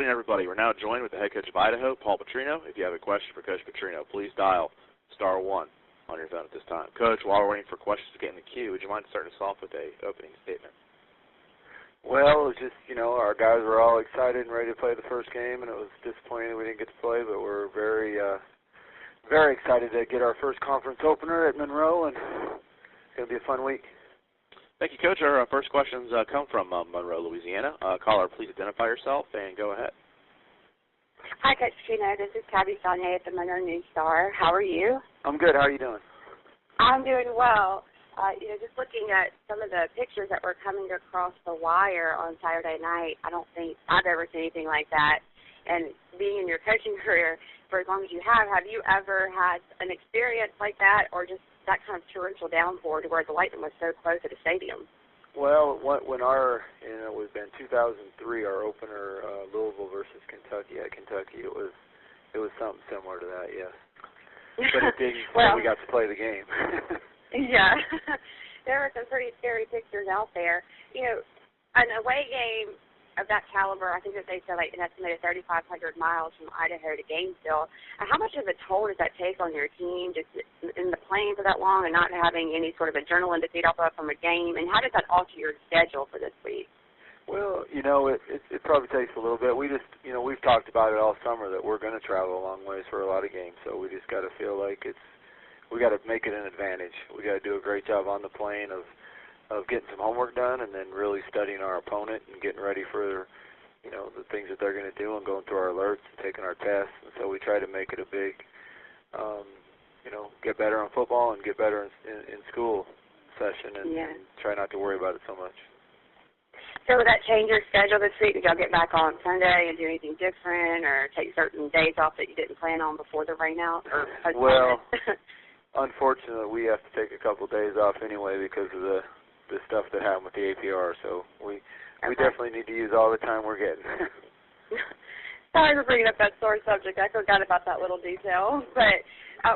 morning, everybody. We're now joined with the head coach of Idaho, Paul Petrino. If you have a question for Coach Petrino, please dial *1 on your phone at this time. Coach, while we're waiting for questions to get in the queue, would you mind starting us off with a opening statement? Well, it was just, our guys were all excited and ready to play the first game, and it was disappointing that we didn't get to play, but we're very, very excited to get our first conference opener at Monroe, and it's going to be a fun week. Thank you, Coach. Our first questions come from Monroe, Louisiana. Caller, please identify yourself and go ahead. Hi, Coach Petrino. This is Tabby Saunier at the Monroe News Star. How are you? I'm good. How are you doing? I'm doing well. Just looking at some of the pictures that were coming across the wire on Saturday night, I don't think I've ever seen anything like that. And being in your coaching career for as long as you have you ever had an experience like that, or just that kind of torrential downpour to where the lightning was so close at the stadium? Well, when it was in 2003, our opener, Louisville versus Kentucky at Kentucky, it was something similar to that, yes. But it didn't. Well, we got to play the game. Yeah, there were some pretty scary pictures out there. An away game of that caliber, I think that they said like an estimated 3,500 miles from Idaho to Gainesville. How much of a toll does that take on your team, just in the plane for that long and not having any sort of adrenaline to feed off of from a game? And how does that alter your schedule for this week? Well, it probably takes a little bit. We just, we've talked about it all summer that we're going to travel a long ways for a lot of games, so we just got to feel like we got to make it an advantage. We got to do a great job on the plane of getting some homework done and then really studying our opponent and getting ready for, the things that they're going to do and going through our alerts and taking our tests. And so we try to make it a big, get better on football and get better in school session and try not to worry about it so much. So would that change your schedule this week? Did y'all get back on Sunday and do anything different or take certain days off that you didn't plan on before the rain out? Well, unfortunately, we have to take a couple of days off anyway because of the stuff that happened with the APR. So we definitely need to use all the time we're getting. Sorry for bringing up that sore subject. I forgot about that little detail. But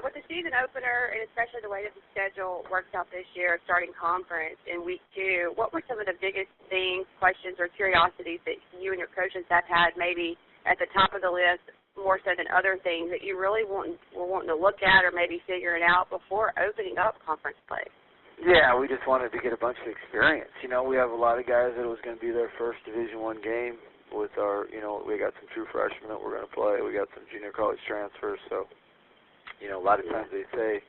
with the season opener, and especially the way that the schedule works out this year, starting conference in week 2, what were some of the biggest things, questions, or curiosities that you and your coaches have had maybe at the top of the list, more so than other things that you really were wanting to look at or maybe figuring out before opening up conference play? Yeah, we just wanted to get a bunch of experience. We have a lot of guys that it was going to be their first Division I game with our, we got some true freshmen that we're going to play. We got some junior college transfers. So, a lot of times they say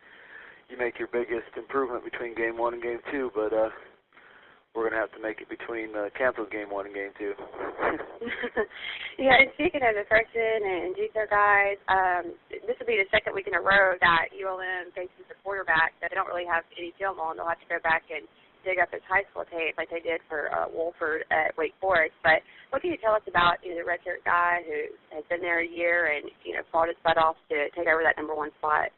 you make your biggest improvement between game 1 and game 2, but we're going to have to make it between canceled game 1 and game 2. Yeah, and speaking of the freshmen and JUCO guys, this will be the second week in a row that ULM faces a quarterback that they don't really have any film on. They'll have to go back and dig up his high school tape like they did for Wolford at Wake Forest. But what can you tell us about the redshirt guy who has been there a year and fought his butt off to take over that number 1 spot?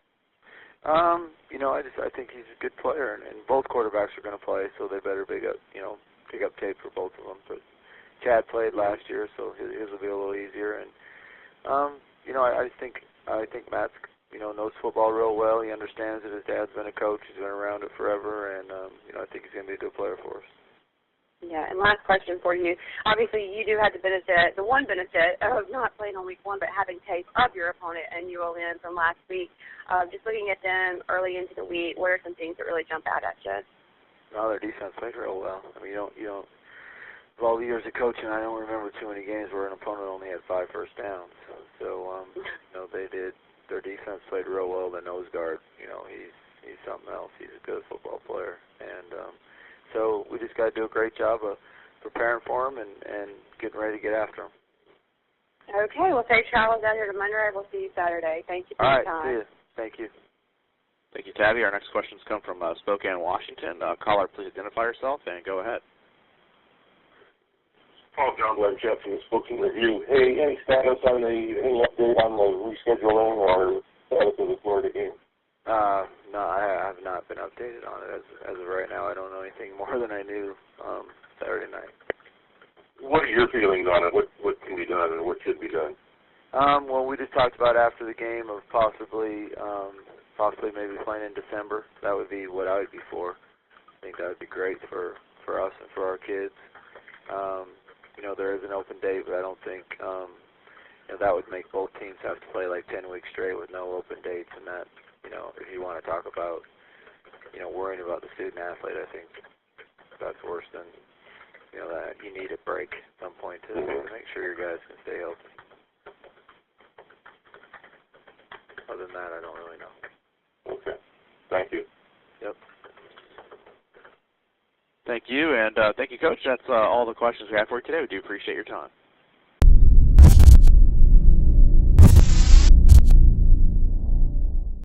I think he's a good player, and both quarterbacks are going to play, so they better pick up tape for both of them. But Chad played last year, so his will be a little easier. And I think Matt's knows football real well. He understands it. His dad's been a coach. He's been around it forever, and I think he's going to be a good player for us. Yeah, and last question for you. Obviously, you do have the one benefit of not playing on week 1, but having tape of your opponent and ULM from last week. Just looking at them early into the week, what are some things that really jump out at you? No, their defense played real well. I mean, you don't. With all the years of coaching, I don't remember too many games where an opponent only had 5 first downs. So they did. Their defense played real well. The nose guard, he's something else. He's a good football player, and so we just got to do a great job of preparing for him and getting ready to get after him. Okay, well, safe travels out here to Monroe. We'll see you Saturday. Thank you for your time. All right, see you. Thank you. Thank you, Tabby. Our next questions come from Spokane, Washington. Caller, please identify yourself and go ahead. Paul John Webb Jeff from the Spokane Review. Hey, any status on any update on the rescheduling or status of the Florida game? No, I have not been updated on it as of right now. I don't know anything more than I knew Saturday night. What are your feelings on it? What can be done and what should be done? Well, we just talked about after the game of possibly maybe playing in December. That would be what I would be for. I think that would be great for us and for our kids. There is an open date, but I don't think that would make both teams have to play like 10 weeks straight with no open dates, and that, if you want to talk about, worrying about the student athlete, I think that's worse than, that you need a break at some point to make sure your guys can stay healthy. Other than that, I don't really know. Okay. Thank you. Yep. Thank you, and thank you, Coach. That's all the questions we have for you today. We do appreciate your time.